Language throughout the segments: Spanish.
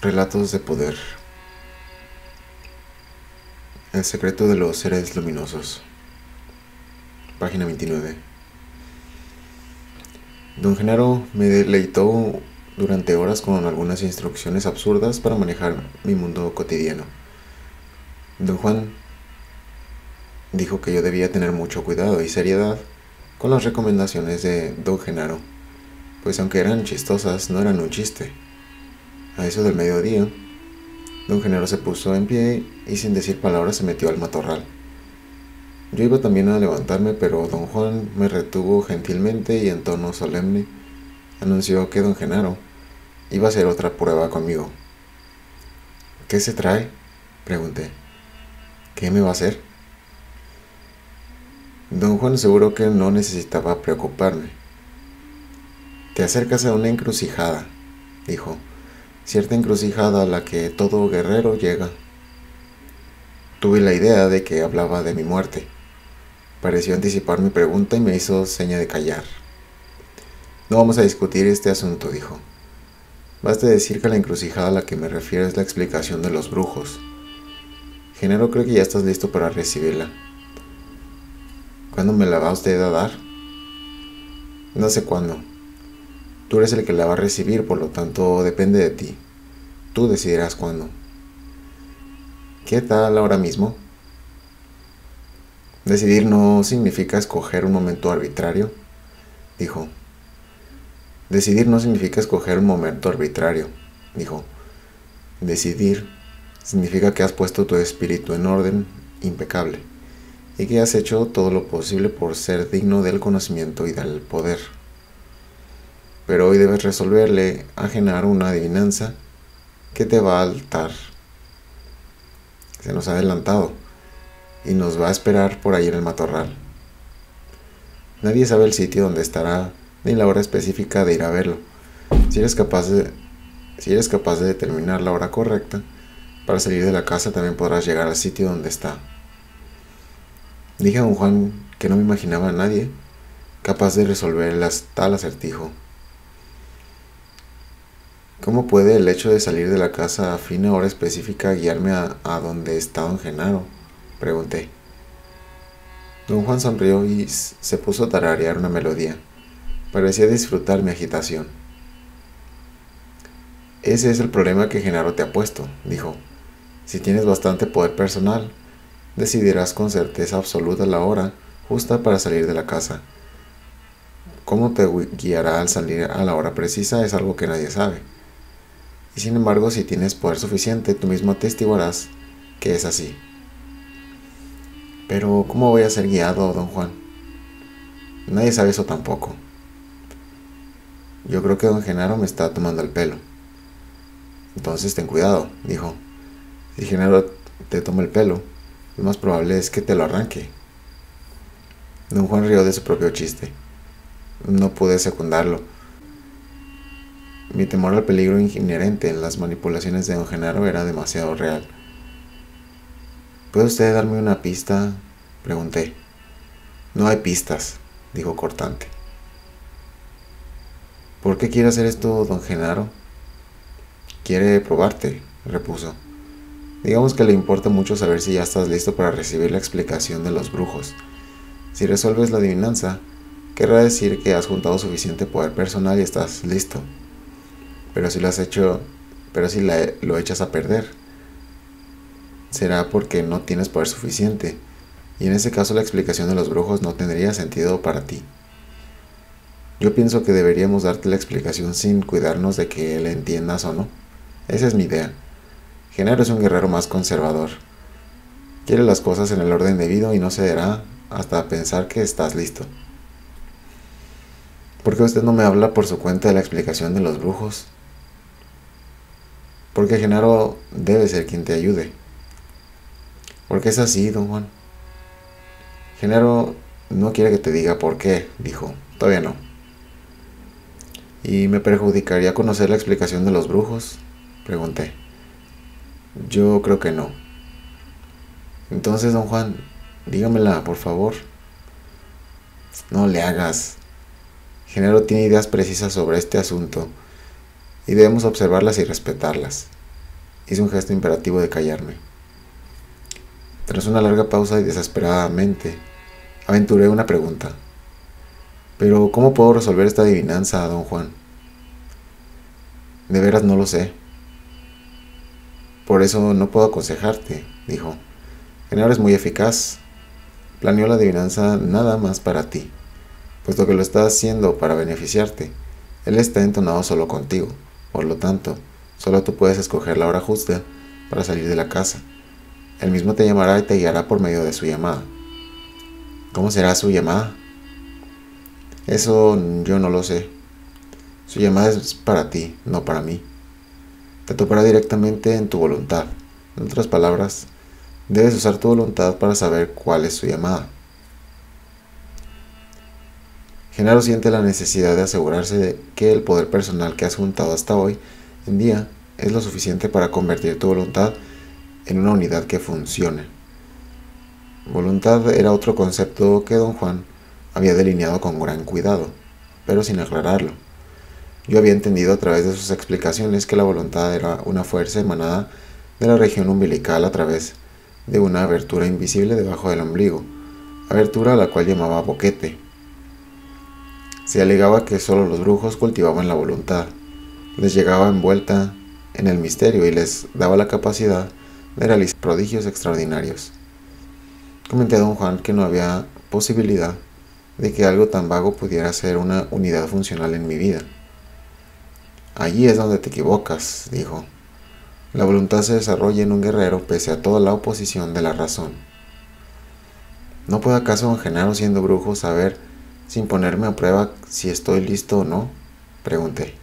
Relatos de poder. El secreto de los seres luminosos. Página 29. Don Genaro me deleitó durante horas con algunas instrucciones absurdas para manejar mi mundo cotidiano. Don Juan dijo que yo debía tener mucho cuidado y seriedad con las recomendaciones de Don Genaro, pues aunque eran chistosas, no eran un chiste. A eso del mediodía, Don Genaro se puso en pie y sin decir palabras se metió al matorral. Yo iba también a levantarme, pero Don Juan me retuvo gentilmente y en tono solemne anunció que Don Genaro iba a hacer otra prueba conmigo. ¿Qué se trae?, pregunté. ¿Qué me va a hacer? Don Juan aseguró que no necesitaba preocuparme. Te acercas a una encrucijada, dijo. Cierta encrucijada a la que todo guerrero llega. Tuve la idea de que hablaba de mi muerte. Pareció anticipar mi pregunta y me hizo seña de callar. No vamos a discutir este asunto, dijo. Basta decir que la encrucijada a la que me refiero es la explicación de los brujos. Genaro cree que ya estás listo para recibirla. ¿Cuándo me la va usted a dar? No sé cuándo. Tú eres el que la va a recibir, por lo tanto depende de ti. Tú decidirás cuándo. ¿Qué tal ahora mismo? Decidir no significa escoger un momento arbitrario, dijo. Decidir no significa escoger un momento arbitrario, dijo. Decidir significa que has puesto tu espíritu en orden impecable y que has hecho todo lo posible por ser digno del conocimiento y del poder. Pero hoy debes resolverle a Genaro una adivinanza que te va a altar. Se nos ha adelantado y nos va a esperar por ahí en el matorral. Nadie sabe el sitio donde estará ni la hora específica de ir a verlo. Si eres capaz de determinar la hora correcta para salir de la casa, también podrás llegar al sitio donde está. Dije a don Juan que no me imaginaba a nadie capaz de resolver tal acertijo. ¿Cómo puede el hecho de salir de la casa a fina hora específica guiarme a donde está don Genaro?, pregunté. Don Juan sonrió y se puso a tararear una melodía. Parecía disfrutar mi agitación. Ese es el problema que Genaro te ha puesto, dijo. Si tienes bastante poder personal, decidirás con certeza absoluta la hora justa para salir de la casa. Cómo te guiará al salir a la hora precisa es algo que nadie sabe. Y sin embargo, si tienes poder suficiente, tú mismo atestiguarás que es así. Pero, ¿cómo voy a ser guiado, don Juan? Nadie sabe eso tampoco. Yo creo que don Genaro me está tomando el pelo. Entonces ten cuidado, dijo. Si Genaro te toma el pelo, lo más probable es que te lo arranque. Don Juan rió de su propio chiste. No pude secundarlo. Mi temor al peligro inherente en las manipulaciones de don Genaro era demasiado real. ¿Puede usted darme una pista?, pregunté. No hay pistas, dijo cortante. ¿Por qué quiere hacer esto don Genaro? Quiere probarte, repuso. Digamos que le importa mucho saber si ya estás listo para recibir la explicación de los brujos. Si resuelves la adivinanza, querrá decir que has juntado suficiente poder personal y estás listo. Pero si lo echas a perder, será porque no tienes poder suficiente, y en ese caso la explicación de los brujos no tendría sentido para ti. Yo pienso que deberíamos darte la explicación sin cuidarnos de que la entiendas o no. Esa es mi idea. Genaro es un guerrero más conservador. Quiere las cosas en el orden debido y no cederá hasta pensar que estás listo. ¿Por qué usted no me habla por su cuenta de la explicación de los brujos? Porque Genaro debe ser quien te ayude. ¿Por qué es así, don Juan? Genaro no quiere que te diga por qué, dijo. Todavía no. ¿Y me perjudicaría conocer la explicación de los brujos?, pregunté. Yo creo que no. Entonces, don Juan, dígamela, por favor. No le hagas. Genaro tiene ideas precisas sobre este asunto y debemos observarlas y respetarlas. Hice un gesto imperativo de callarme. Tras una larga pausa y desesperadamente, aventuré una pregunta. «¿Pero cómo puedo resolver esta adivinanza, don Juan?» «De veras no lo sé. Por eso no puedo aconsejarte», dijo. «Genaro es muy eficaz. Planeó la adivinanza nada más para ti, puesto que lo está haciendo para beneficiarte. Él está entonado solo contigo, por lo tanto, solo tú puedes escoger la hora justa para salir de la casa. Él mismo te llamará y te guiará por medio de su llamada». «¿Cómo será su llamada?» «Eso yo no lo sé. Su llamada es para ti, no para mí. Te topará directamente en tu voluntad. En otras palabras, debes usar tu voluntad para saber cuál es su llamada». Genaro siente la necesidad de asegurarse de que el poder personal que has juntado hasta hoy en día es lo suficiente para convertir tu voluntad en una unidad que funcione. Voluntad era otro concepto que don Juan había delineado con gran cuidado, pero sin aclararlo. Yo había entendido a través de sus explicaciones que la voluntad era una fuerza emanada de la región umbilical a través de una abertura invisible debajo del ombligo, abertura a la cual llamaba boquete. Se alegaba que solo los brujos cultivaban la voluntad, les llegaba envuelta en el misterio y les daba la capacidad de realizar prodigios extraordinarios. Comenté a don Juan que no había posibilidad de que algo tan vago pudiera ser una unidad funcional en mi vida. «Allí es donde te equivocas», dijo. «La voluntad se desarrolla en un guerrero pese a toda la oposición de la razón». «¿No puede acaso don Genaro, siendo brujo, saber, sin ponerme a prueba, si estoy listo o no?», pregunté.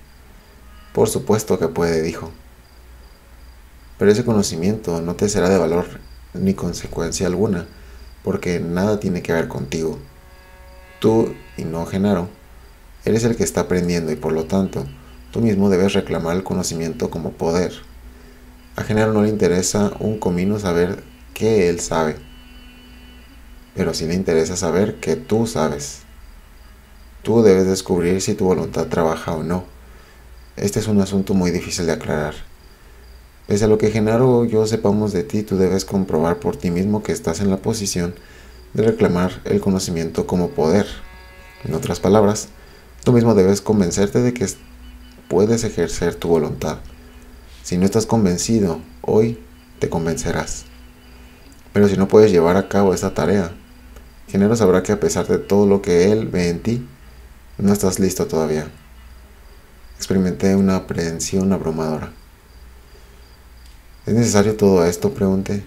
«Por supuesto que puede», dijo. «Pero ese conocimiento no te será de valor ni consecuencia alguna, porque nada tiene que ver contigo. Tú, y no Genaro, eres el que está aprendiendo y por lo tanto, tú mismo debes reclamar el conocimiento como poder. A Genaro no le interesa un comino saber qué él sabe, pero sí le interesa saber que tú sabes. Tú debes descubrir si tu voluntad trabaja o no. Este es un asunto muy difícil de aclarar. Pese a lo que Genaro o yo sepamos de ti, tú debes comprobar por ti mismo que estás en la posición de reclamar el conocimiento como poder. En otras palabras, tú mismo debes convencerte de que puedes ejercer tu voluntad. Si no estás convencido, hoy te convencerás. Pero si no puedes llevar a cabo esta tarea, Genaro sabrá que a pesar de todo lo que él ve en ti, no estás listo todavía. Experimenté una aprehensión abrumadora. ¿Es necesario todo esto?, pregunté.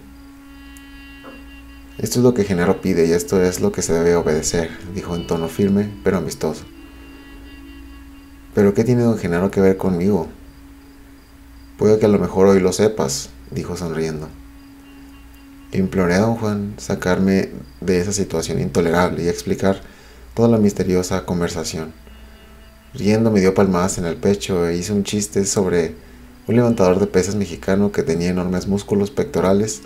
«Esto es lo que Genaro pide y esto es lo que se debe obedecer», dijo en tono firme pero amistoso. «¿Pero qué tiene don Genaro que ver conmigo?». «Puede que a lo mejor hoy lo sepas», dijo sonriendo. Imploré a don Juan sacarme de esa situación intolerable y explicar toda la misteriosa conversación. Riendo me dio palmadas en el pecho e hizo un chiste sobre un levantador de pesas mexicano que tenía enormes músculos pectorales,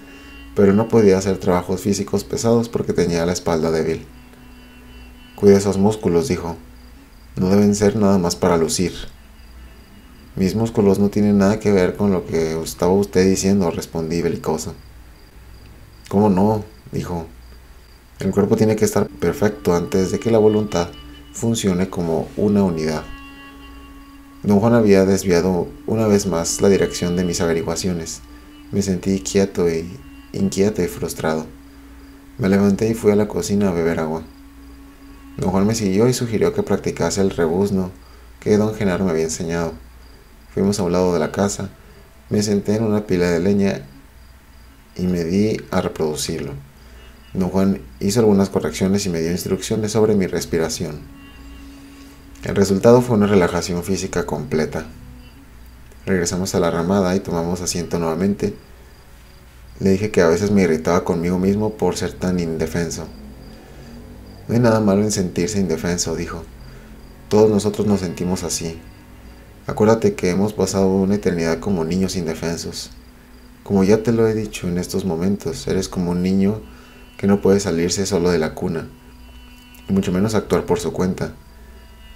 pero no podía hacer trabajos físicos pesados porque tenía la espalda débil. «Cuide esos músculos», dijo. «No deben ser nada más para lucir». «Mis músculos no tienen nada que ver con lo que estaba usted diciendo», respondí belicoso. «¿Cómo no?», dijo. «El cuerpo tiene que estar perfecto antes de que la voluntad funcione como una unidad». Don Juan había desviado una vez más la dirección de mis averiguaciones. Me sentí inquieto y frustrado. Me levanté y fui a la cocina a beber agua. Don Juan me siguió y sugirió que practicase el rebuzno que don Genaro me había enseñado. Fuimos a un lado de la casa, me senté en una pila de leña y me di a reproducirlo. Don Juan hizo algunas correcciones y me dio instrucciones sobre mi respiración. El resultado fue una relajación física completa. Regresamos a la ramada y tomamos asiento nuevamente. Le dije que a veces me irritaba conmigo mismo por ser tan indefenso. «No hay nada malo en sentirse indefenso», dijo. «Todos nosotros nos sentimos así. Acuérdate que hemos pasado una eternidad como niños indefensos. Como ya te lo he dicho en estos momentos, eres como un niño que no puede salirse solo de la cuna, y mucho menos actuar por su cuenta.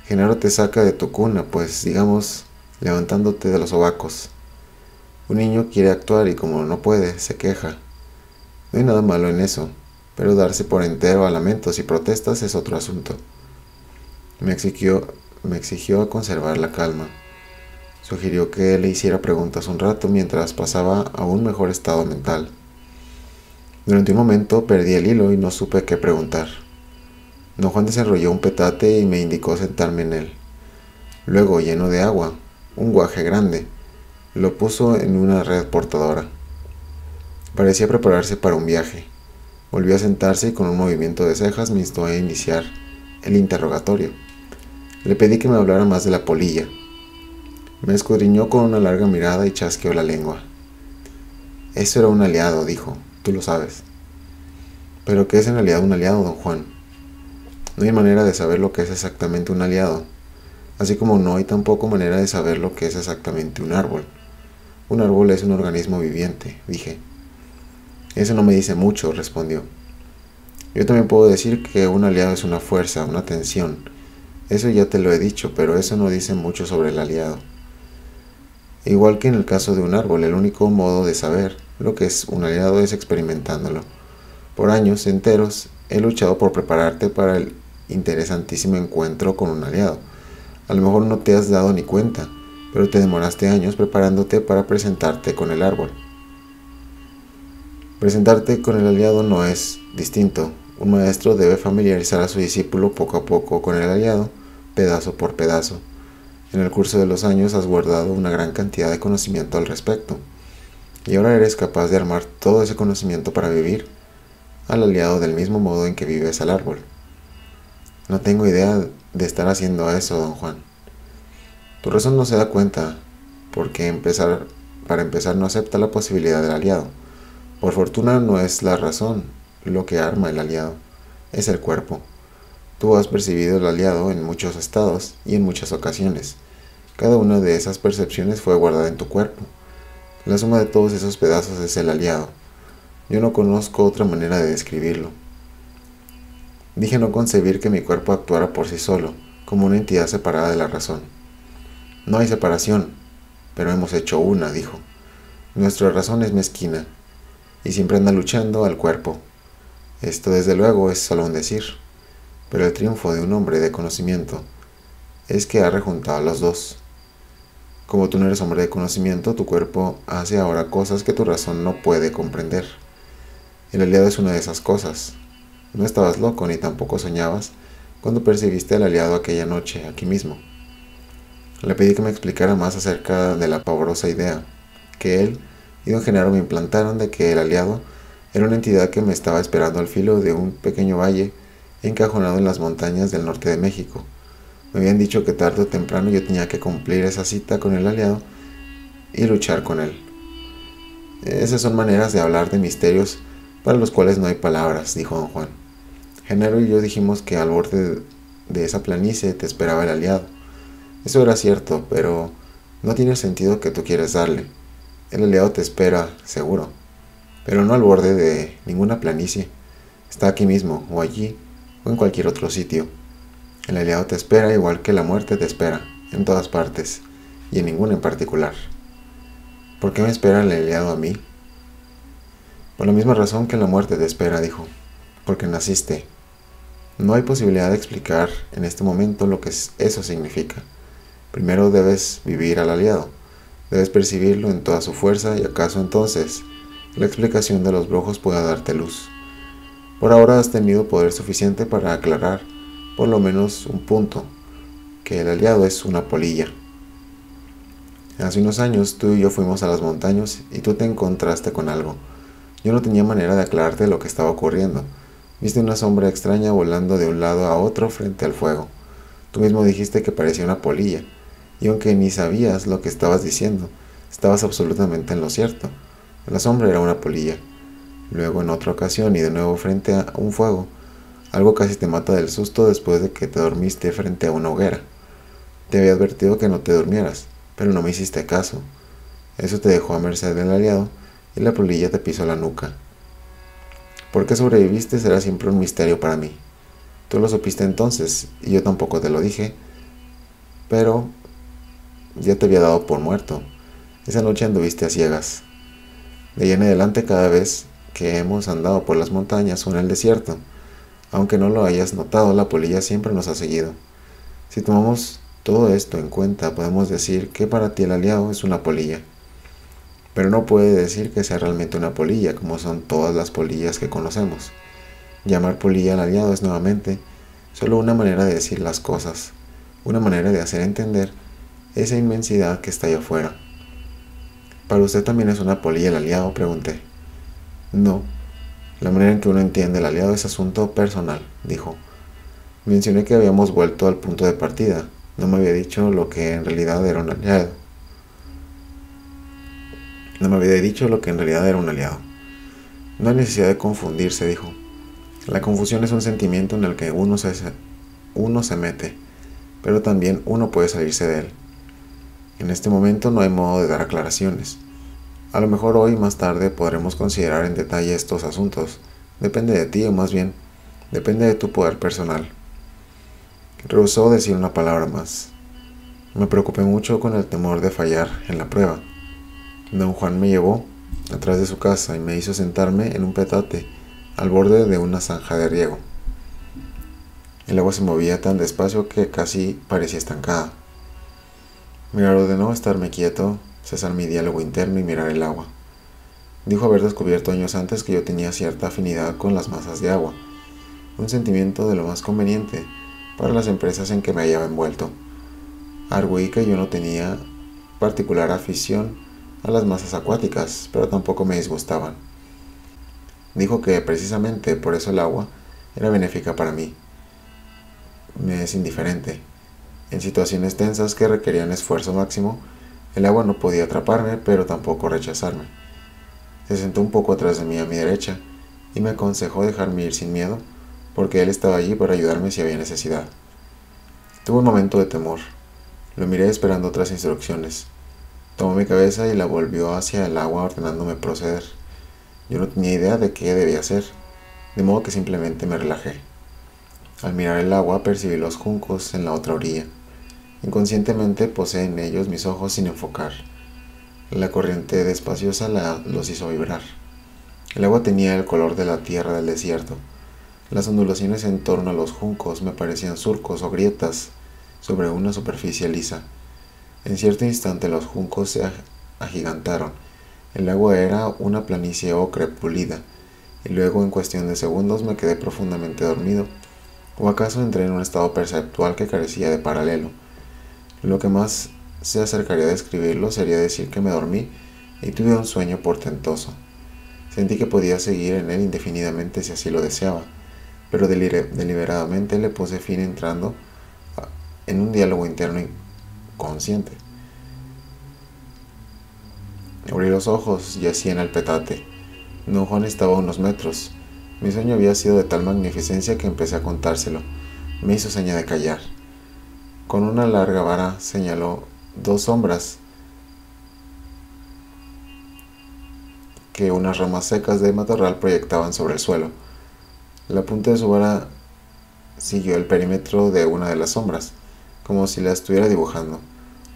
Genaro te saca de tu cuna, pues, digamos, levantándote de los sobacos. Un niño quiere actuar y como no puede, se queja. No hay nada malo en eso, pero darse por entero a lamentos y protestas es otro asunto. Me exigió conservar la calma. Sugirió que le hiciera preguntas un rato mientras pasaba a un mejor estado mental. Durante un momento perdí el hilo y no supe qué preguntar. Don Juan desenrolló un petate y me indicó sentarme en él. Luego, lleno de agua, un guaje grande, lo puso en una red portadora. Parecía prepararse para un viaje. Volvió a sentarse y con un movimiento de cejas me instó a iniciar el interrogatorio. Le pedí que me hablara más de la polilla. Me escudriñó con una larga mirada y chasqueó la lengua. Eso era un aliado, dijo, tú lo sabes. ¿Pero qué es en realidad un aliado, don Juan? No hay manera de saber lo que es exactamente un aliado, así como no hay tampoco manera de saber lo que es exactamente un árbol. Un árbol es un organismo viviente, dije. Eso no me dice mucho, respondió. Yo también puedo decir que un aliado es una fuerza, una tensión. Eso ya te lo he dicho, pero eso no dice mucho sobre el aliado. Igual que en el caso de un árbol, el único modo de saber lo que es un aliado es experimentándolo. Por años enteros he luchado por prepararte para el interesantísimo encuentro con un aliado. A lo mejor no te has dado ni cuenta, pero te demoraste años preparándote para presentarte con el árbol. Presentarte con el aliado no es distinto. Un maestro debe familiarizar a su discípulo poco a poco con el aliado, pedazo por pedazo. En el curso de los años has guardado una gran cantidad de conocimiento al respecto, y ahora eres capaz de armar todo ese conocimiento para vivir al aliado del mismo modo en que vives al árbol. No tengo idea de estar haciendo eso, don Juan. Tu razón no se da cuenta, porque para empezar no acepta la posibilidad del aliado. Por fortuna no es la razón lo que arma el aliado, es el cuerpo. Tú has percibido el aliado en muchos estados y en muchas ocasiones. Cada una de esas percepciones fue guardada en tu cuerpo. La suma de todos esos pedazos es el aliado. Yo no conozco otra manera de describirlo. Dije no concebir que mi cuerpo actuara por sí solo, como una entidad separada de la razón. No hay separación, pero hemos hecho una, dijo. Nuestra razón es mezquina, y siempre anda luchando al cuerpo. Esto desde luego es solo un decir, pero el triunfo de un hombre de conocimiento es que ha rejuntado a los dos. Como tú no eres hombre de conocimiento, tu cuerpo hace ahora cosas que tu razón no puede comprender. El aliado es una de esas cosas. No estabas loco ni tampoco soñabas cuando percibiste al aliado aquella noche, aquí mismo. Le pedí que me explicara más acerca de la pavorosa idea que él y don Genaro me implantaron de que el aliado era una entidad que me estaba esperando al filo de un pequeño valle encajonado en las montañas del norte de México. Me habían dicho que tarde o temprano yo tenía que cumplir esa cita con el aliado y luchar con él. Esas son maneras de hablar de misterios para los cuales no hay palabras, dijo don Juan. Genaro y yo dijimos que al borde de esa planicie te esperaba el aliado. Eso era cierto, pero no tiene sentido que tú quieras darle. El aliado te espera, seguro, pero no al borde de ninguna planicie. Está aquí mismo, o allí, o en cualquier otro sitio. El aliado te espera igual que la muerte te espera, en todas partes, y en ninguna en particular. ¿Por qué me espera el aliado a mí? Por la misma razón que la muerte te espera, dijo, porque naciste. No hay posibilidad de explicar en este momento lo que eso significa. Primero debes vivir al aliado, debes percibirlo en toda su fuerza y acaso entonces la explicación de los brujos pueda darte luz. Por ahora has tenido poder suficiente para aclarar por lo menos un punto, que el aliado es una polilla. Hace unos años tú y yo fuimos a las montañas y tú te encontraste con algo. Yo no tenía manera de aclararte lo que estaba ocurriendo. Viste una sombra extraña volando de un lado a otro frente al fuego. Tú mismo dijiste que parecía una polilla, y aunque ni sabías lo que estabas diciendo, estabas absolutamente en lo cierto. La sombra era una polilla. Luego en otra ocasión y de nuevo frente a un fuego, algo casi te mata del susto después de que te dormiste frente a una hoguera. Te había advertido que no te durmieras, pero no me hiciste caso. Eso te dejó a merced del aliado y la polilla te pisó la nuca. ¿Por qué sobreviviste? Será siempre un misterio para mí. Tú lo supiste entonces y yo tampoco te lo dije, pero ya te había dado por muerto. Esa noche anduviste a ciegas. De ahí en adelante, cada vez que hemos andado por las montañas o en el desierto, aunque no lo hayas notado, la polilla siempre nos ha seguido. Si tomamos todo esto en cuenta, podemos decir que para ti el aliado es una polilla. Pero no puede decir que sea realmente una polilla, como son todas las polillas que conocemos. Llamar polilla al aliado es nuevamente solo una manera de decir las cosas, una manera de hacer entender esa inmensidad que está allá afuera. ¿Para usted también es una polilla el aliado?, pregunté. No, la manera en que uno entiende el aliado es asunto personal, dijo. Mencioné que habíamos vuelto al punto de partida. No me había dicho lo que en realidad era un aliado. No hay necesidad de confundirse, dijo. La confusión es un sentimiento en el que uno se mete, pero también uno puede salirse de él. En este momento no hay modo de dar aclaraciones. A lo mejor hoy más tarde podremos considerar en detalle estos asuntos. Depende de ti, o más bien, depende de tu poder personal. Rehusó decir una palabra más. Me preocupé mucho con el temor de fallar en la prueba. Don Juan me llevó atrás de su casa y me hizo sentarme en un petate al borde de una zanja de riego. El agua se movía tan despacio que casi parecía estancada. Me ordenó estarme quieto, cesar mi diálogo interno y mirar el agua. Dijo haber descubierto años antes que yo tenía cierta afinidad con las masas de agua, un sentimiento de lo más conveniente para las empresas en que me hallaba envuelto. Arguí que yo no tenía particular afición a las masas acuáticas, pero tampoco me disgustaban. Dijo que precisamente por eso el agua era benéfica para mí. Me es indiferente. En situaciones tensas que requerían esfuerzo máximo, el agua no podía atraparme, pero tampoco rechazarme. Se sentó un poco atrás de mí a mi derecha y me aconsejó dejarme ir sin miedo, porque él estaba allí para ayudarme si había necesidad. Tuve un momento de temor. Lo miré esperando otras instrucciones. Tomó mi cabeza y la volvió hacia el agua ordenándome proceder. Yo no tenía idea de qué debía hacer, de modo que simplemente me relajé. Al mirar el agua percibí los juncos en la otra orilla. Inconscientemente posé en ellos mis ojos sin enfocar. La corriente despaciosa los hizo vibrar. El agua tenía el color de la tierra del desierto. Las ondulaciones en torno a los juncos me parecían surcos o grietas sobre una superficie lisa. En cierto instante los juncos se agigantaron. El agua era una planicie ocre pulida, y luego en cuestión de segundos me quedé profundamente dormido, o acaso entré en un estado perceptual que carecía de paralelo. Lo que más se acercaría a describirlo sería decir que me dormí y tuve un sueño portentoso. Sentí que podía seguir en él indefinidamente si así lo deseaba, pero deliberadamente le puse fin entrando en un diálogo interno inconsciente. Abrí los ojos, yacía en el petate. Don Juan estaba a unos metros. Mi sueño había sido de tal magnificencia que empecé a contárselo. Me hizo seña de callar. Con una larga vara señaló dos sombras que unas ramas secas de matorral proyectaban sobre el suelo. La punta de su vara siguió el perímetro de una de las sombras, como si la estuviera dibujando.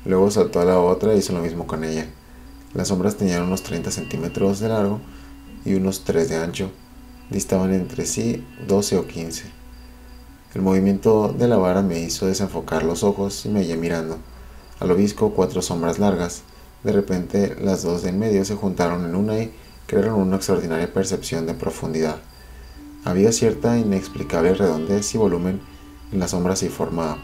Luego saltó a la otra e hizo lo mismo con ella. Las sombras tenían unos 30 centímetros de largo y unos 3 de ancho. Distaban entre sí 12 o 15. El movimiento de la vara me hizo desenfocar los ojos y me hallé mirando. A lo visco 4 sombras largas. De repente las dos de en medio se juntaron en una y crearon una extraordinaria percepción de profundidad. Había cierta inexplicable redondez y volumen en las sombras y forma.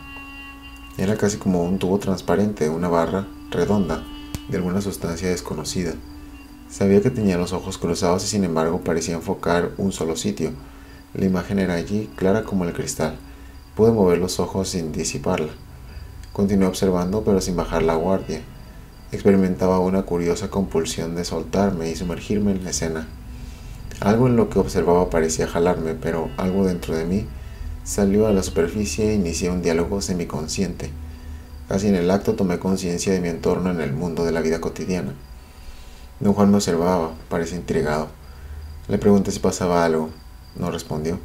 Era casi como un tubo transparente, una barra redonda de alguna sustancia desconocida. Sabía que tenía los ojos cruzados y sin embargo parecía enfocar un solo sitio. La imagen era allí, clara como el cristal. Pude mover los ojos sin disiparla. Continué observando, pero sin bajar la guardia. Experimentaba una curiosa compulsión de soltarme y sumergirme en la escena. Algo en lo que observaba parecía jalarme, pero algo dentro de mí salió a la superficie e inicié un diálogo semiconsciente. Casi en el acto tomé conciencia de mi entorno en el mundo de la vida cotidiana. Don Juan me observaba, parecía intrigado. Le pregunté si pasaba algo. No respondió.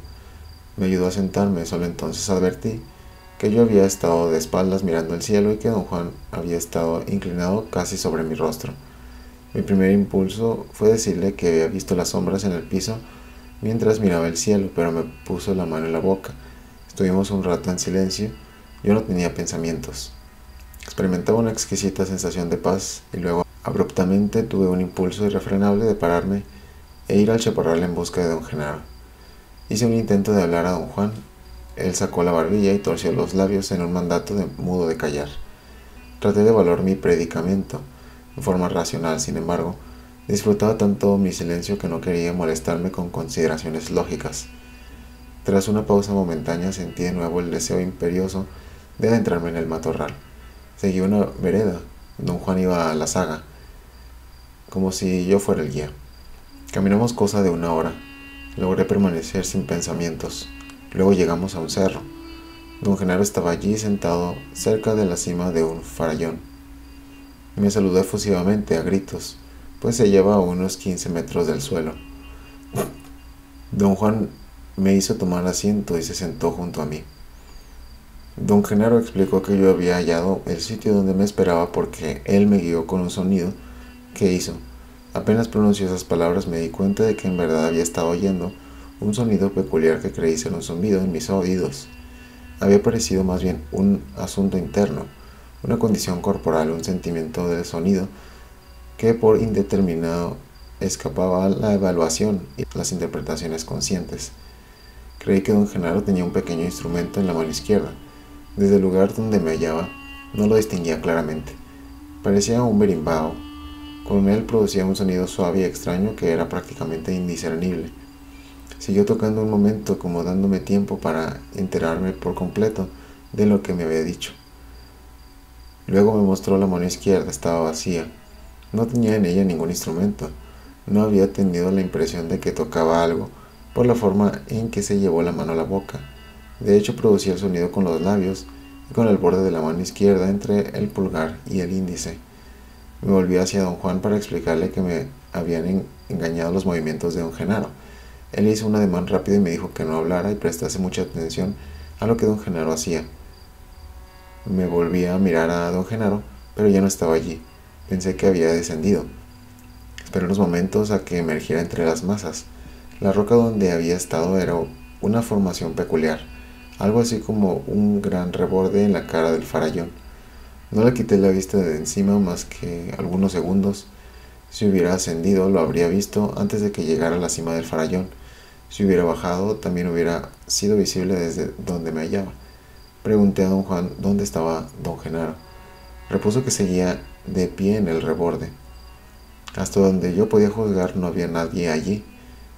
Me ayudó a sentarme, solo entonces advertí que yo había estado de espaldas mirando el cielo y que don Juan había estado inclinado casi sobre mi rostro. Mi primer impulso fue decirle que había visto las sombras en el piso mientras miraba el cielo, pero me puso la mano en la boca. Estuvimos un rato en silencio. Yo no tenía pensamientos. Experimentaba una exquisita sensación de paz y luego abruptamente tuve un impulso irrefrenable de pararme e ir al chaparral en busca de don Genaro. Hice un intento de hablar a don Juan. Él sacó la barbilla y torció los labios en un mandato mudo de callar. Traté de evaluar mi predicamento en forma racional, sin embargo, disfrutaba tanto mi silencio que no quería molestarme con consideraciones lógicas. Tras una pausa momentánea sentí de nuevo el deseo imperioso de adentrarme en el matorral. Seguí una vereda. Don Juan iba a la zaga, como si yo fuera el guía. Caminamos cosa de 1 hora. Logré permanecer sin pensamientos. Luego llegamos a un cerro. Don Genaro estaba allí sentado cerca de la cima de un farallón. Me saludó efusivamente a gritos, pues se llevaba a unos 15 metros del suelo. Don Juan me hizo tomar asiento y se sentó junto a mí. Don Genaro explicó que yo había hallado el sitio donde me esperaba porque él me guió con un sonido que hizo. Apenas pronunció esas palabras me di cuenta de que en verdad había estado oyendo un sonido peculiar que creí ser un zumbido en mis oídos. Había parecido más bien un asunto interno, una condición corporal, un sentimiento del sonido que por indeterminado escapaba a la evaluación y las interpretaciones conscientes. Creí que don Genaro tenía un pequeño instrumento en la mano izquierda. Desde el lugar donde me hallaba, no lo distinguía claramente. Parecía un berimbau. Con él producía un sonido suave y extraño que era prácticamente indiscernible. Siguió tocando un momento, como dándome tiempo para enterarme por completo de lo que me había dicho. Luego me mostró la mano izquierda, estaba vacía. No tenía en ella ningún instrumento. No había tenido la impresión de que tocaba algo por la forma en que se llevó la mano a la boca. De hecho, producía el sonido con los labios y con el borde de la mano izquierda entre el pulgar y el índice. Me volví hacia don Juan para explicarle que me habían engañado los movimientos de don Genaro. Él hizo un ademán rápido y me dijo que no hablara y prestase mucha atención a lo que don Genaro hacía. Me volví a mirar a don Genaro, pero ya no estaba allí. Pensé que había descendido. Esperé unos momentos a que emergiera entre las masas. La roca donde había estado era una formación peculiar, algo así como un gran reborde en la cara del farallón. No le quité la vista de encima más que algunos segundos. Si hubiera ascendido, lo habría visto antes de que llegara a la cima del farallón. Si hubiera bajado, también hubiera sido visible desde donde me hallaba. Pregunté a don Juan dónde estaba don Genaro. Repuso que seguía de pie en el reborde. Hasta donde yo podía juzgar no había nadie allí,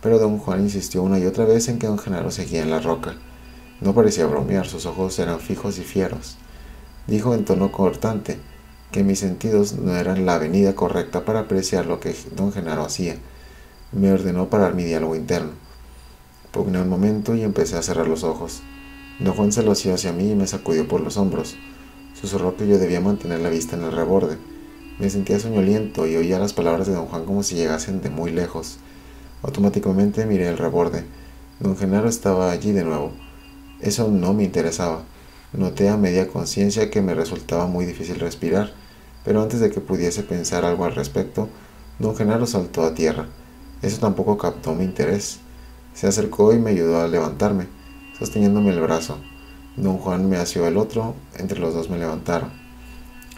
pero don Juan insistió una y otra vez en que don Genaro seguía en la roca. No parecía bromear, sus ojos eran fijos y fieros. Dijo en tono cortante que mis sentidos no eran la avenida correcta para apreciar lo que don Genaro hacía. Me ordenó parar mi diálogo interno. Pugné un momento y empecé a cerrar los ojos. Don Juan se loció hacia mí y me sacudió por los hombros. Susurró que yo debía mantener la vista en el reborde. Me sentía soñoliento y oía las palabras de don Juan como si llegasen de muy lejos. Automáticamente miré el reborde. Don Genaro estaba allí de nuevo. Eso no me interesaba. Noté a media conciencia que me resultaba muy difícil respirar, pero antes de que pudiese pensar algo al respecto, don Genaro saltó a tierra. Eso tampoco captó mi interés. Se acercó y me ayudó a levantarme, sosteniéndome el brazo. Don Juan me asió el otro, entre los dos me levantaron.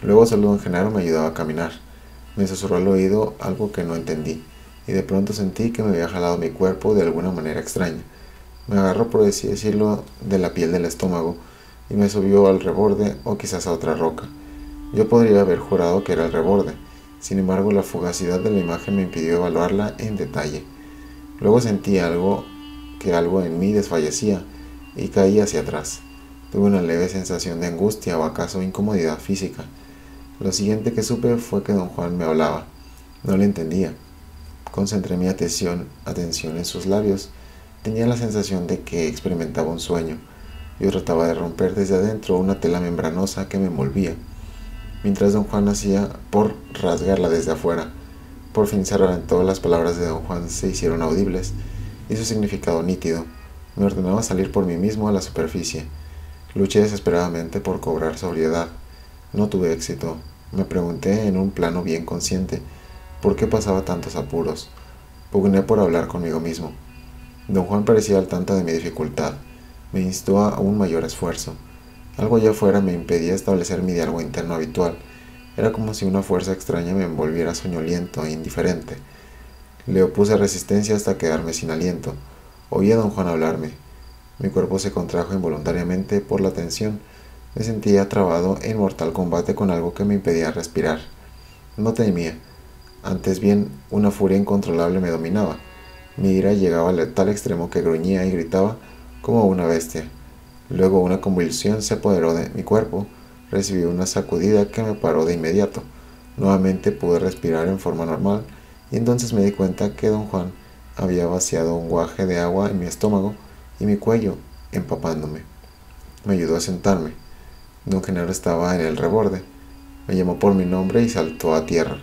Luego solo don Genaro me ayudaba a caminar. Me susurró al oído algo que no entendí, y de pronto sentí que me había jalado mi cuerpo de alguna manera extraña. Me agarró, por así decirlo, de la piel del estómago, y me subió al reborde o quizás a otra roca. Yo podría haber jurado que era el reborde, sin embargo la fugacidad de la imagen me impidió evaluarla en detalle. Luego sentí algo en mí desfallecía y caí hacia atrás. Tuve una leve sensación de angustia o acaso incomodidad física. Lo siguiente que supe fue que don Juan me hablaba. No le entendía. Concentré mi atención en sus labios. Tenía la sensación de que experimentaba un sueño. Yo trataba de romper desde adentro una tela membranosa que me envolvía, mientras don Juan hacía por rasgarla desde afuera. Por fin se reventó, las palabras de don Juan se hicieron audibles y su significado nítido. Me ordenaba salir por mí mismo a la superficie. Luché desesperadamente por cobrar sobriedad. No tuve éxito. Me pregunté en un plano bien consciente, ¿Por qué pasaba tantos apuros? Pugné por hablar conmigo mismo. Don Juan parecía al tanto de mi dificultad. Me instó a un mayor esfuerzo. Algo allá afuera me impedía establecer mi diálogo interno habitual. Era como si una fuerza extraña me envolviera soñoliento e indiferente. Le opuse resistencia hasta quedarme sin aliento. Oí a don Juan hablarme. Mi cuerpo se contrajo involuntariamente por la tensión. Me sentía trabado en mortal combate con algo que me impedía respirar. No temía. Antes bien, una furia incontrolable me dominaba. Mi ira llegaba a tal extremo que gruñía y gritaba como una bestia. Luego una convulsión se apoderó de mi cuerpo. Recibí una sacudida que me paró de inmediato. Nuevamente pude respirar en forma normal y entonces me di cuenta que don Juan había vaciado un guaje de agua en mi estómago y mi cuello, empapándome. Me ayudó a sentarme. Don Genaro estaba en el reborde. Me llamó por mi nombre y saltó a tierra.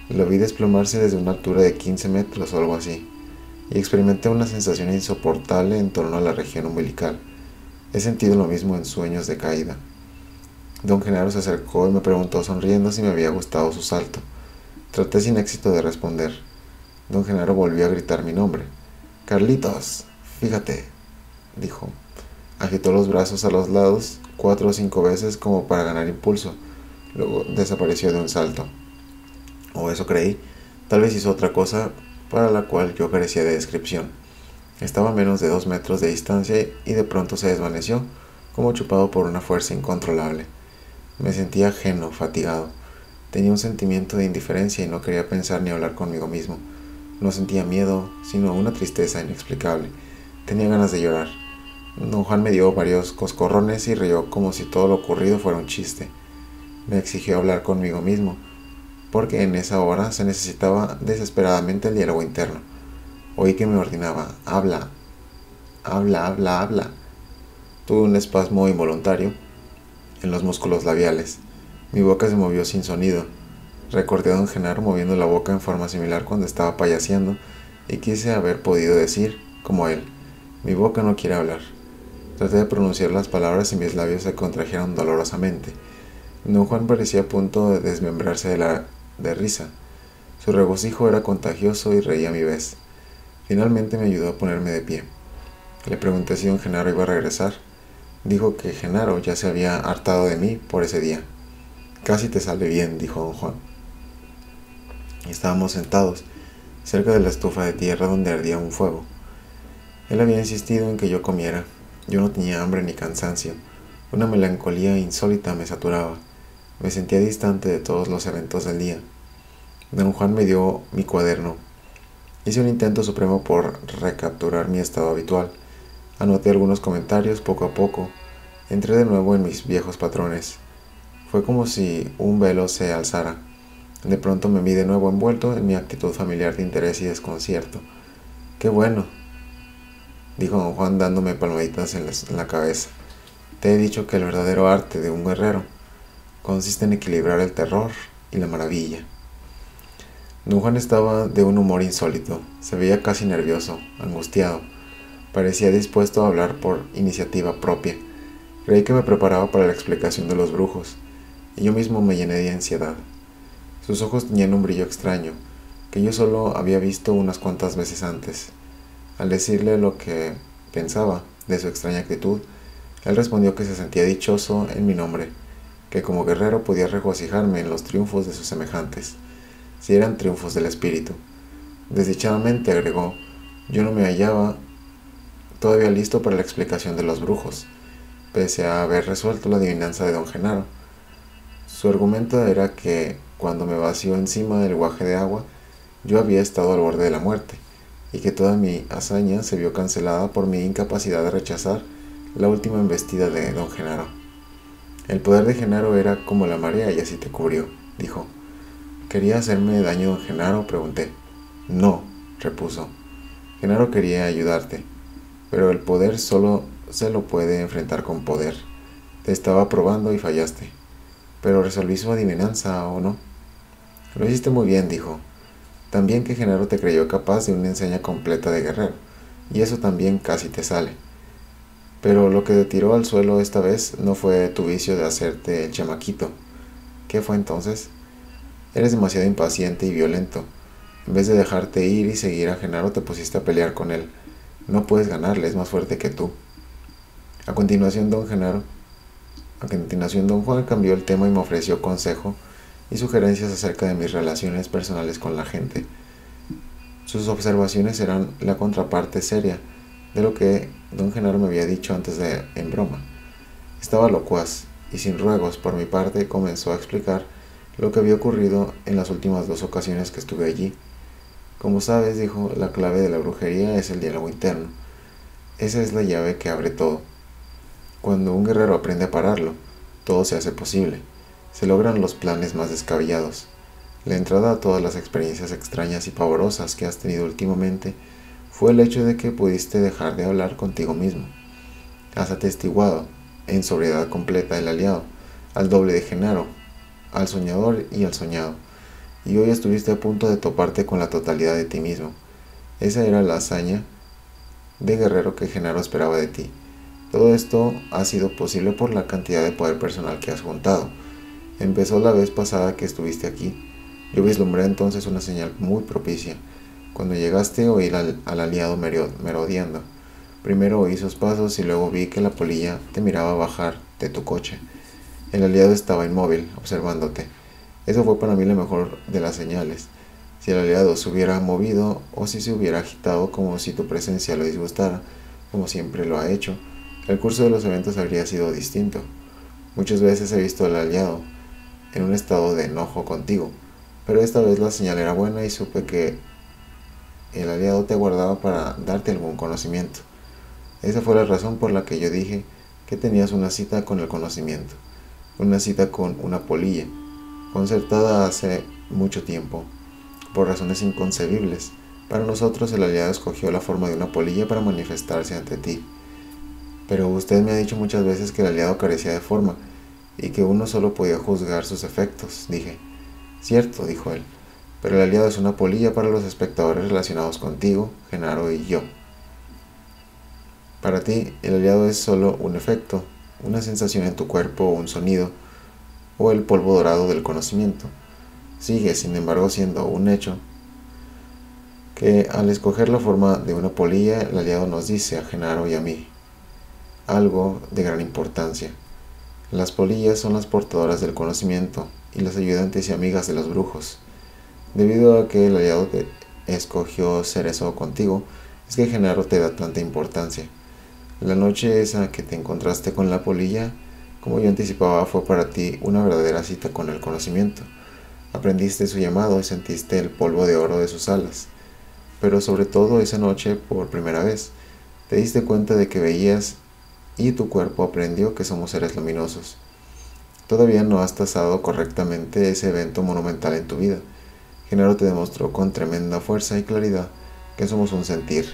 Lo vi desplomarse desde una altura de 15 metros o algo así, y experimenté una sensación insoportable en torno a la región umbilical. He sentido lo mismo en sueños de caída. Don Genaro se acercó y me preguntó sonriendo si me había gustado su salto. Traté sin éxito de responder. Don Genaro volvió a gritar mi nombre. «Carlitos, fíjate», dijo. Agitó los brazos a los lados 4 o 5 veces como para ganar impulso. Luego desapareció de un salto. O eso creí. Tal vez hizo otra cosa para la cual yo carecía de descripción. Estaba a menos de 2 metros de distancia y de pronto se desvaneció, como chupado por una fuerza incontrolable. Me sentía ajeno, fatigado. Tenía un sentimiento de indiferencia y no quería pensar ni hablar conmigo mismo. No sentía miedo, sino una tristeza inexplicable. Tenía ganas de llorar. Don Juan me dio varios coscorrones y rió como si todo lo ocurrido fuera un chiste. Me exigió hablar conmigo mismo, porque en esa hora se necesitaba desesperadamente el diálogo interno. Oí que me ordenaba: «Habla, habla, habla, habla». Tuve un espasmo involuntario en los músculos labiales. Mi boca se movió sin sonido. Recordé a don Genaro moviendo la boca en forma similar cuando estaba payaseando y quise haber podido decir, como él: «Mi boca no quiere hablar». Traté de pronunciar las palabras y mis labios se contrajeron dolorosamente. Don Juan parecía a punto de desmembrarse de risa. Su regocijo era contagioso y reía a mi vez. Finalmente me ayudó a ponerme de pie. Le pregunté si don Genaro iba a regresar. Dijo que Genaro ya se había hartado de mí por ese día. «Casi te sale bien», dijo don Juan. Estábamos sentados, cerca de la estufa de tierra donde ardía un fuego. Él había insistido en que yo comiera. Yo no tenía hambre ni cansancio. Una melancolía insólita me saturaba. Me sentía distante de todos los eventos del día. Don Juan me dio mi cuaderno. Hice un intento supremo por recapturar mi estado habitual. Anoté algunos comentarios poco a poco. Entré de nuevo en mis viejos patrones. Fue como si un velo se alzara. De pronto me vi de nuevo envuelto en mi actitud familiar de interés y desconcierto. «Qué bueno», dijo don Juan dándome palmaditas en la cabeza. «Te he dicho que el verdadero arte de un guerrero consiste en equilibrar el terror y la maravilla». Don Juan estaba de un humor insólito. Se veía casi nervioso, angustiado. Parecía dispuesto a hablar por iniciativa propia. Creí que me preparaba para la explicación de los brujos, y yo mismo me llené de ansiedad. Sus ojos tenían un brillo extraño, que yo solo había visto unas cuantas veces antes. Al decirle lo que pensaba de su extraña actitud, él respondió que se sentía dichoso en mi nombre, que como guerrero podía regocijarme en los triunfos de sus semejantes, si eran triunfos del espíritu. Desdichadamente, agregó, yo no me hallaba todavía listo para la explicación de los brujos, pese a haber resuelto la adivinanza de don Genaro. Su argumento era que, cuando me vació encima del guaje de agua, yo había estado al borde de la muerte, y que toda mi hazaña se vio cancelada por mi incapacidad de rechazar la última embestida de don Genaro. «El poder de Genaro era como la marea y así te cubrió», dijo. «¿Quería hacerme daño don Genaro?», pregunté. «No», repuso. «Genaro quería ayudarte, pero el poder solo se lo puede enfrentar con poder. Te estaba probando y fallaste. Pero resolví su adivinanza, ¿o no?». «Lo hiciste muy bien», dijo. «También que Genaro te creyó capaz de una enseña completa de guerrero, y eso también casi te sale. Pero lo que te tiró al suelo esta vez no fue tu vicio de hacerte el chamaquito». «¿Qué fue entonces?». Eres demasiado impaciente y violento. En vez de dejarte ir y seguir a Genaro, te pusiste a pelear con él. No puedes ganarle, es más fuerte que tú. A continuación, don Juan cambió el tema y me ofreció consejo y sugerencias acerca de mis relaciones personales con la gente. Sus observaciones eran la contraparte seria de lo que don Genaro me había dicho antes en broma. Estaba locuaz y sin ruegos por mi parte comenzó a explicar lo que había ocurrido en las últimas 2 ocasiones que estuve allí. Como sabes, dijo, la clave de la brujería es el diálogo interno. Esa es la llave que abre todo. Cuando un guerrero aprende a pararlo, todo se hace posible. Se logran los planes más descabellados. La entrada a todas las experiencias extrañas y pavorosas que has tenido últimamente fue el hecho de que pudiste dejar de hablar contigo mismo. Has atestiguado, en sobriedad completa, el aliado, al doble de Genaro, al soñador y al soñado, y hoy estuviste a punto de toparte con la totalidad de ti mismo. Esa era la hazaña de guerrero que Genaro esperaba de ti. Todo esto ha sido posible por la cantidad de poder personal que has juntado. Empezó la vez pasada que estuviste aquí. Yo vislumbré entonces una señal muy propicia. Cuando llegaste oí al aliado merodeando. Primero oí sus pasos y luego vi que la polilla te miraba bajar de tu coche. El aliado estaba inmóvil, observándote. Eso fue para mí la mejor de las señales. Si el aliado se hubiera movido o si se hubiera agitado como si tu presencia lo disgustara, como siempre lo ha hecho, el curso de los eventos habría sido distinto. Muchas veces he visto al aliado en un estado de enojo contigo, pero esta vez la señal era buena y supe que el aliado te aguardaba para darte algún conocimiento. Esa fue la razón por la que yo dije que tenías una cita con el conocimiento, una cita con una polilla, concertada hace mucho tiempo, por razones inconcebibles. Para nosotros el aliado escogió la forma de una polilla para manifestarse ante ti. Pero usted me ha dicho muchas veces que el aliado carecía de forma y que uno solo podía juzgar sus efectos, dije. Cierto, dijo él, pero el aliado es una polilla para los espectadores relacionados contigo, Genaro y yo. Para ti, el aliado es solo un efecto, una sensación en tu cuerpo o un sonido, o el polvo dorado del conocimiento. Sigue, sin embargo, siendo un hecho que al escoger la forma de una polilla, el aliado nos dice a Genaro y a mí algo de gran importancia. Las polillas son las portadoras del conocimiento y las ayudantes y amigas de los brujos. Debido a que el aliado te escogió ser eso contigo, es que Genaro te da tanta importancia. La noche esa que te encontraste con la polilla, como yo anticipaba, fue para ti una verdadera cita con el conocimiento. Aprendiste su llamado y sentiste el polvo de oro de sus alas. Pero sobre todo esa noche, por primera vez, te diste cuenta de que veías y tu cuerpo aprendió que somos seres luminosos. Todavía no has tasado correctamente ese evento monumental en tu vida. Genaro te demostró con tremenda fuerza y claridad que somos un sentir.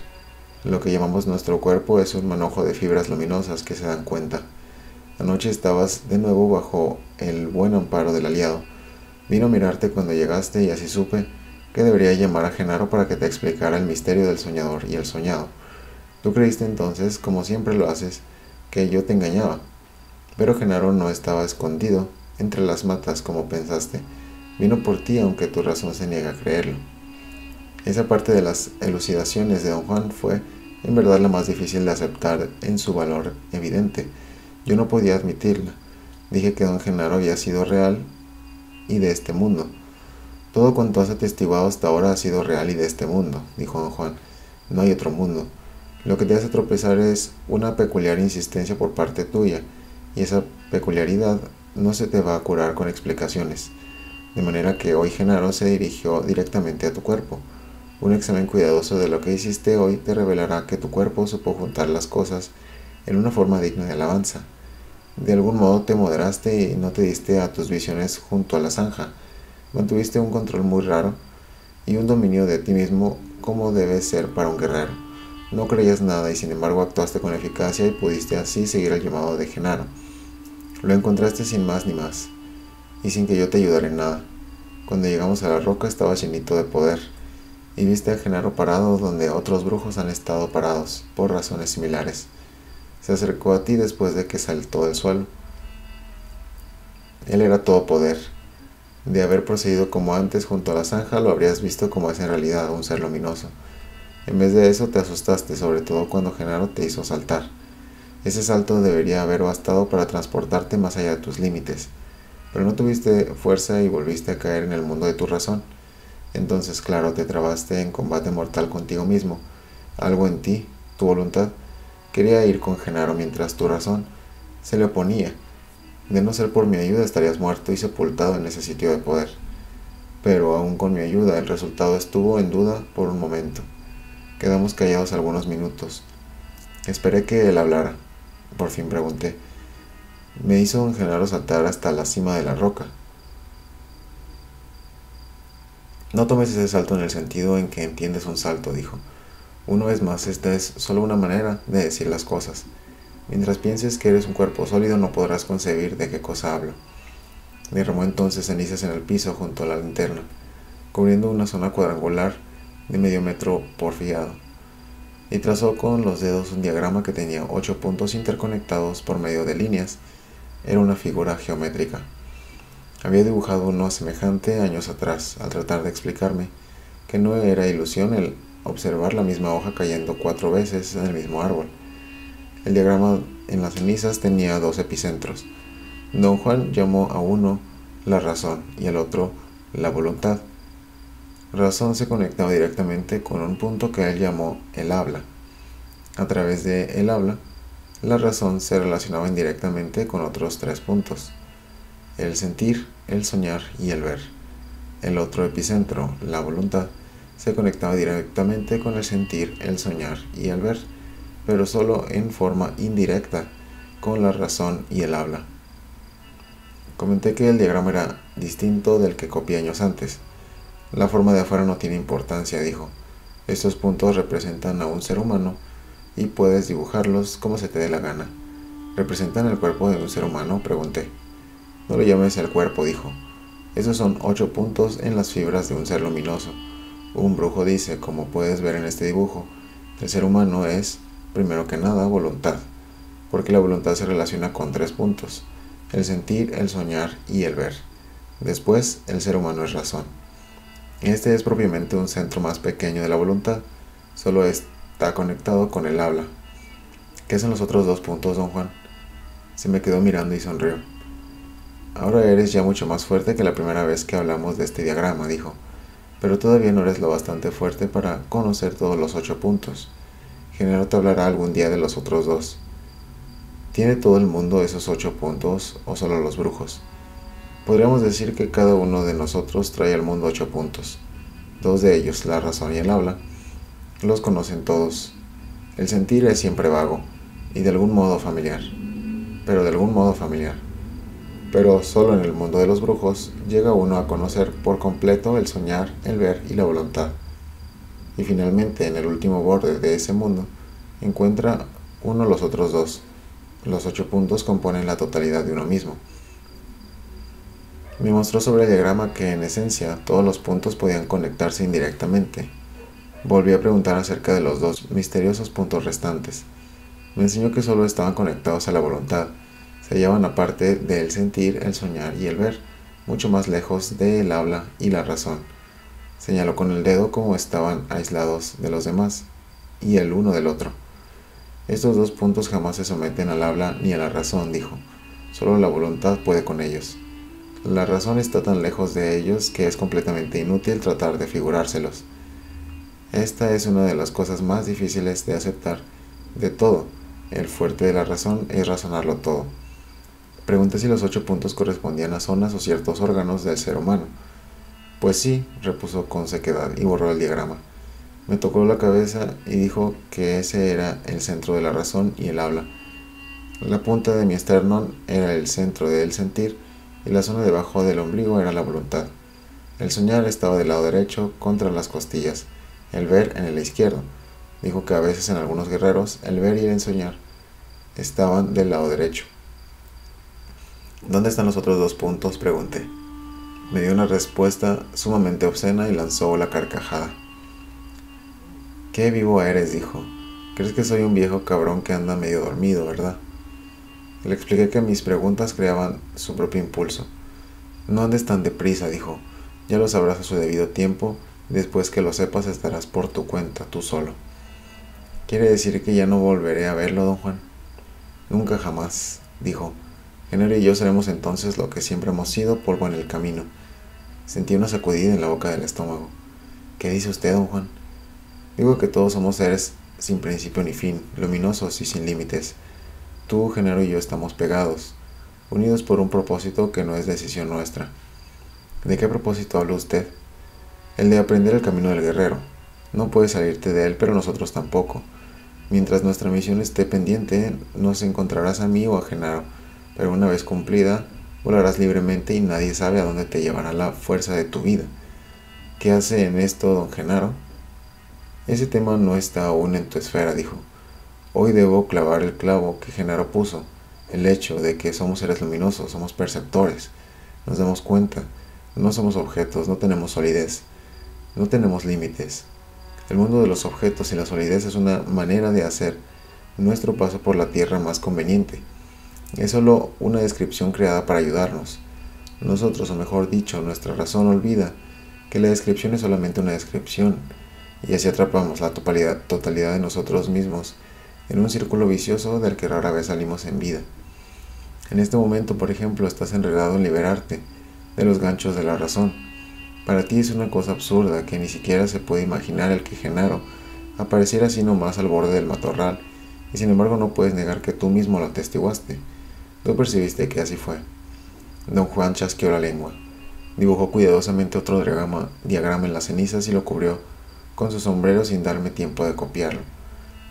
Lo que llamamos nuestro cuerpo es un manojo de fibras luminosas que se dan cuenta. Anoche estabas de nuevo bajo el buen amparo del aliado. Vino a mirarte cuando llegaste y así supe que debería llamar a Genaro para que te explicara el misterio del soñador y el soñado. Tú creíste entonces, como siempre lo haces, que yo te engañaba. Pero Genaro no estaba escondido entre las matas como pensaste. Vino por ti aunque tu razón se niega a creerlo. Esa parte de las elucidaciones de don Juan fue en verdad la más difícil de aceptar en su valor evidente. Yo no podía admitirla. Dije que don Genaro había sido real y de este mundo. Todo cuanto has atestiguado hasta ahora ha sido real y de este mundo, dijo don Juan. No hay otro mundo. Lo que te hace tropezar es una peculiar insistencia por parte tuya, y esa peculiaridad no se te va a curar con explicaciones. De manera que hoy Genaro se dirigió directamente a tu cuerpo. Un examen cuidadoso de lo que hiciste hoy te revelará que tu cuerpo supo juntar las cosas en una forma digna de alabanza. De algún modo te moderaste y no te diste a tus visiones junto a la zanja. Mantuviste un control muy raro y un dominio de ti mismo como debe ser para un guerrero. No creías nada y sin embargo actuaste con eficacia y pudiste así seguir el llamado de Genaro. Lo encontraste sin más ni más, y sin que yo te ayudara en nada. Cuando llegamos a la roca estabas llenito de poder, y viste a Genaro parado donde otros brujos han estado parados, por razones similares. Se acercó a ti después de que saltó del suelo. Él era todo poder. De haber procedido como antes junto a la zanja, lo habrías visto como es en realidad, un ser luminoso. En vez de eso te asustaste, sobre todo cuando Genaro te hizo saltar. Ese salto debería haber bastado para transportarte más allá de tus límites, pero no tuviste fuerza y volviste a caer en el mundo de tu razón. Entonces, claro, te trabaste en combate mortal contigo mismo. Algo en ti, tu voluntad, quería ir con Genaro mientras tu razón se le oponía. De no ser por mi ayuda estarías muerto y sepultado en ese sitio de poder. Pero aún con mi ayuda el resultado estuvo en duda por un momento. Quedamos callados algunos minutos. Esperé que él hablara. Por fin pregunté. Me hizo don Genaro saltar hasta la cima de la roca. No tomes ese salto en el sentido en que entiendes un salto, dijo. Una vez más, esta es solo una manera de decir las cosas. Mientras pienses que eres un cuerpo sólido, no podrás concebir de qué cosa hablo. Derramó entonces cenizas en el piso junto a la linterna, cubriendo una zona cuadrangular de medio metro porfiado, y trazó con los dedos un diagrama que tenía 8 puntos interconectados por medio de líneas. Era una figura geométrica. Había dibujado uno semejante años atrás, al tratar de explicarme que no era ilusión el observar la misma hoja cayendo 4 veces en el mismo árbol. El diagrama en las cenizas tenía 2 epicentros. Don Juan llamó a uno la razón y al otro la voluntad. Razón se conectaba directamente con un punto que él llamó el habla. A través de el habla, la razón se relacionaba indirectamente con otros 3 puntos: el sentir, el soñar y el ver. El otro epicentro, la voluntad, se conectaba directamente con el sentir, el soñar y el ver, pero solo en forma indirecta con la razón y el habla. Comenté que el diagrama era distinto del que copié años antes. La forma de afuera no tiene importancia, dijo. Estos puntos representan a un ser humano y puedes dibujarlos como se te dé la gana. ¿Representan el cuerpo de un ser humano?, pregunté. No lo llames el cuerpo, dijo. Esos son 8 puntos en las fibras de un ser luminoso. Un brujo dice, como puedes ver en este dibujo, el ser humano es, primero que nada, voluntad, porque la voluntad se relaciona con 3 puntos: el sentir, el soñar y el ver. Después, el ser humano es razón. Este es propiamente un centro más pequeño de la voluntad, solo está conectado con el habla. ¿Qué son los otros 2 puntos, don Juan? Se me quedó mirando y sonrió. Ahora eres ya mucho más fuerte que la primera vez que hablamos de este diagrama, dijo, pero todavía no eres lo bastante fuerte para conocer todos los 8 puntos. Genaro te hablará algún día de los otros 2. ¿Tiene todo el mundo esos 8 puntos o solo los brujos? Podríamos decir que cada uno de nosotros trae al mundo 8 puntos. 2 de ellos, la razón y el habla, los conocen todos. El sentir es siempre vago y de algún modo familiar. Pero solo en el mundo de los brujos llega uno a conocer por completo el soñar, el ver y la voluntad. Y finalmente, en el último borde de ese mundo, encuentra uno los otros 2. Los 8 puntos componen la totalidad de uno mismo. Me mostró sobre el diagrama que, en esencia, todos los puntos podían conectarse indirectamente. Volví a preguntar acerca de los 2 misteriosos puntos restantes. Me enseñó que solo estaban conectados a la voluntad. Se hallaban aparte del sentir, el soñar y el ver, mucho más lejos del habla y la razón. Señaló con el dedo cómo estaban aislados de los demás y el uno del otro. Estos 2 puntos jamás se someten al habla ni a la razón, dijo. Solo la voluntad puede con ellos. La razón está tan lejos de ellos que es completamente inútil tratar de figurárselos. Esta es una de las cosas más difíciles de aceptar de todo. El fuerte de la razón es razonarlo todo. Pregunté si los 8 puntos correspondían a zonas o ciertos órganos del ser humano. Pues sí, repuso con sequedad y borró el diagrama. Me tocó la cabeza y dijo que ese era el centro de la razón y el habla. La punta de mi esternón era el centro del sentir y la zona debajo del ombligo era la voluntad. El soñar estaba del lado derecho contra las costillas, el ver en el izquierdo. Dijo que a veces en algunos guerreros el ver y el soñar estaban del lado derecho. ¿Dónde están los otros 2 puntos?, pregunté. Me dio una respuesta sumamente obscena y lanzó la carcajada. «Qué vivo eres», dijo. «Crees que soy un viejo cabrón que anda medio dormido, ¿verdad?» Le expliqué que mis preguntas creaban su propio impulso. No andes tan deprisa, dijo. Ya lo sabrás a su debido tiempo, y después que lo sepas estarás por tu cuenta, tú solo. ¿Quiere decir que ya no volveré a verlo, don Juan? Nunca jamás, dijo. Genaro y yo seremos entonces lo que siempre hemos sido, polvo en el camino. Sentí una sacudida en la boca del estómago. ¿Qué dice usted, don Juan? Digo que todos somos seres sin principio ni fin, luminosos y sin límites. Tú, Genaro y yo estamos pegados, unidos por un propósito que no es decisión nuestra. ¿De qué propósito habla usted? El de aprender el camino del guerrero. No puedes salirte de él, pero nosotros tampoco. Mientras nuestra misión esté pendiente, nos encontrarás a mí o a Genaro, pero una vez cumplida, volarás libremente y nadie sabe a dónde te llevará la fuerza de tu vida. ¿Qué hace en esto don Genaro? Ese tema no está aún en tu esfera, dijo. Hoy debo clavar el clavo que Genaro puso, el hecho de que somos seres luminosos, somos perceptores, nos damos cuenta, no somos objetos, no tenemos solidez, no tenemos límites. El mundo de los objetos y la solidez es una manera de hacer nuestro paso por la tierra más conveniente. Es solo una descripción creada para ayudarnos. Nosotros, o mejor dicho, nuestra razón olvida que la descripción es solamente una descripción, y así atrapamos la totalidad de nosotros mismos en un círculo vicioso del que rara vez salimos en vida. En este momento, por ejemplo, estás enredado en liberarte de los ganchos de la razón. Para ti es una cosa absurda que ni siquiera se puede imaginar el que Genaro apareciera así nomás al borde del matorral, y sin embargo no puedes negar que tú mismo lo atestiguaste. Tú percibiste que así fue. Don Juan chasqueó la lengua. Dibujó cuidadosamente otro diagrama en las cenizas y lo cubrió con su sombrero sin darme tiempo de copiarlo.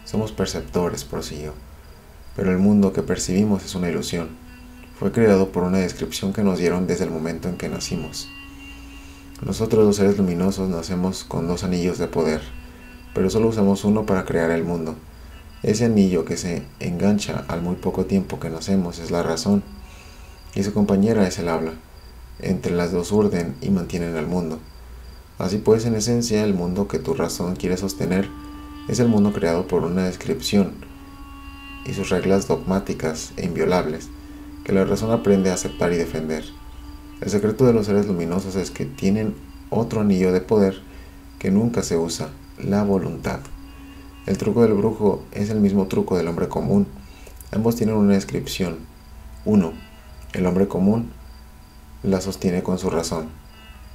Somos perceptores, prosiguió, pero el mundo que percibimos es una ilusión. Fue creado por una descripción que nos dieron desde el momento en que nacimos. Nosotros los seres luminosos nacemos con 2 anillos de poder, pero solo usamos uno para crear el mundo. Ese anillo que se engancha al muy poco tiempo que nacemos es la razón, y su compañera es el habla. Entre las dos urden y mantienen al mundo. Así pues, en esencia, el mundo que tu razón quiere sostener es el mundo creado por una descripción y sus reglas dogmáticas e inviolables, que la razón aprende a aceptar y defender. El secreto de los seres luminosos es que tienen otro anillo de poder que nunca se usa, la voluntad. El truco del brujo es el mismo truco del hombre común. Ambos tienen una descripción. Uno, el hombre común, la sostiene con su razón.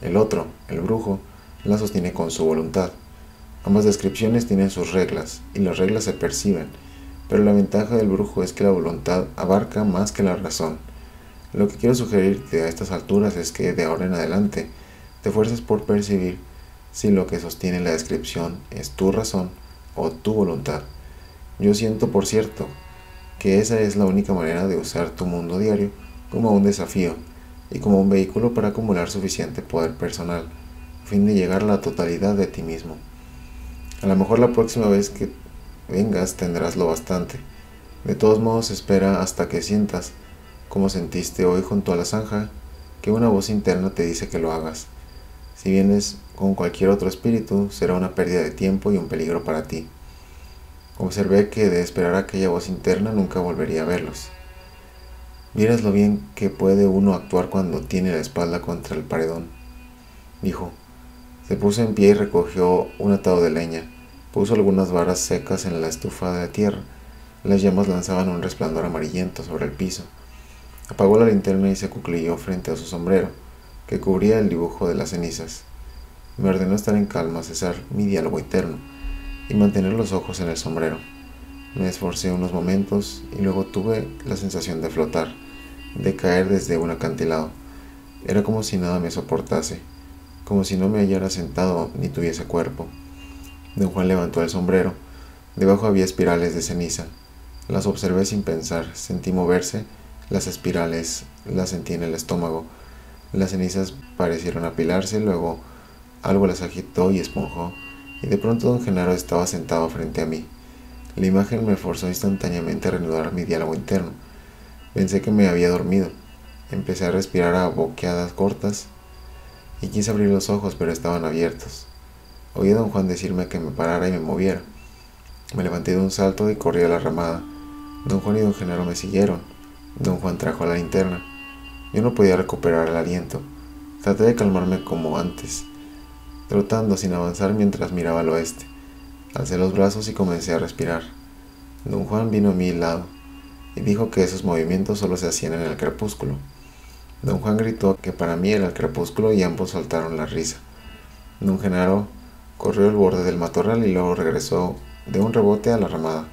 El otro, el brujo, la sostiene con su voluntad. Ambas descripciones tienen sus reglas, y las reglas se perciben, pero la ventaja del brujo es que la voluntad abarca más que la razón. Lo que quiero sugerirte a estas alturas es que de ahora en adelante te esfuerces por percibir si lo que sostiene la descripción es tu razón o tu voluntad. Yo siento, por cierto, que esa es la única manera de usar tu mundo diario como un desafío y como un vehículo para acumular suficiente poder personal, a fin de llegar a la totalidad de ti mismo. A lo mejor la próxima vez que vengas tendrás lo bastante. De todos modos, espera hasta que sientas, como sentiste hoy junto a la zanja, que una voz interna te dice que lo hagas. Si vienes con cualquier otro espíritu, será una pérdida de tiempo y un peligro para ti. Observé que de esperar a aquella voz interna nunca volvería a verlos. Vieras lo bien que puede uno actuar cuando tiene la espalda contra el paredón, dijo. Se puso en pie y recogió un atado de leña. Puso algunas varas secas en la estufa de tierra. Las llamas lanzaban un resplandor amarillento sobre el piso. Apagó la linterna y se acuclilló frente a su sombrero, que cubría el dibujo de las cenizas. Me ordenó estar en calma, cesar mi diálogo interno y mantener los ojos en el sombrero. Me esforcé unos momentos y luego tuve la sensación de flotar, de caer desde un acantilado. Era como si nada me soportase, como si no me hallara sentado ni tuviese cuerpo. Don Juan levantó el sombrero. Debajo había espirales de ceniza. Las observé sin pensar, sentí moverse las espirales, las sentí en el estómago. Las cenizas parecieron apilarse, luego algo las agitó y esponjó, y de pronto don Genaro estaba sentado frente a mí. La imagen me forzó instantáneamente a reanudar mi diálogo interno. Pensé que me había dormido. Empecé a respirar a boqueadas cortas y quise abrir los ojos, pero estaban abiertos. Oí a don Juan decirme que me parara y me moviera. Me levanté de un salto y corrí a la ramada. Don Juan y don Genaro me siguieron. Don Juan trajo la linterna. Yo no podía recuperar el aliento. Traté de calmarme como antes, trotando sin avanzar mientras miraba al oeste. Alcé los brazos y comencé a respirar. Don Juan vino a mi lado y dijo que esos movimientos solo se hacían en el crepúsculo. Don Juan gritó que para mí era el crepúsculo y ambos soltaron la risa. Don Genaro corrió al borde del matorral y luego regresó de un rebote a la ramada,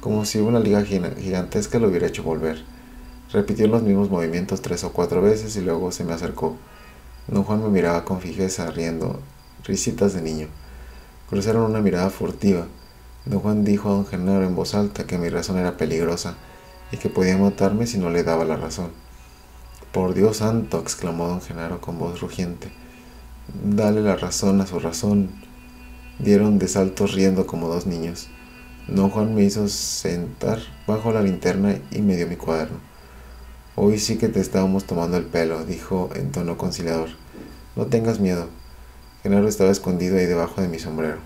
como si una liga gigantesca lo hubiera hecho volver. Repitió los mismos movimientos 3 o 4 veces y luego se me acercó. Don Juan me miraba con fijeza, riendo, risitas de niño. Cruzaron una mirada furtiva. Don Juan dijo a don Genaro en voz alta que mi razón era peligrosa y que podía matarme si no le daba la razón. «Por Dios santo», exclamó don Genaro con voz rugiente, «dale la razón a su razón». Dieron de saltos riendo como dos niños. Don Juan me hizo sentar bajo la linterna y me dio mi cuaderno. «Hoy sí que te estábamos tomando el pelo», dijo en tono conciliador. «No tengas miedo». Genaro estaba escondido ahí debajo de mi sombrero.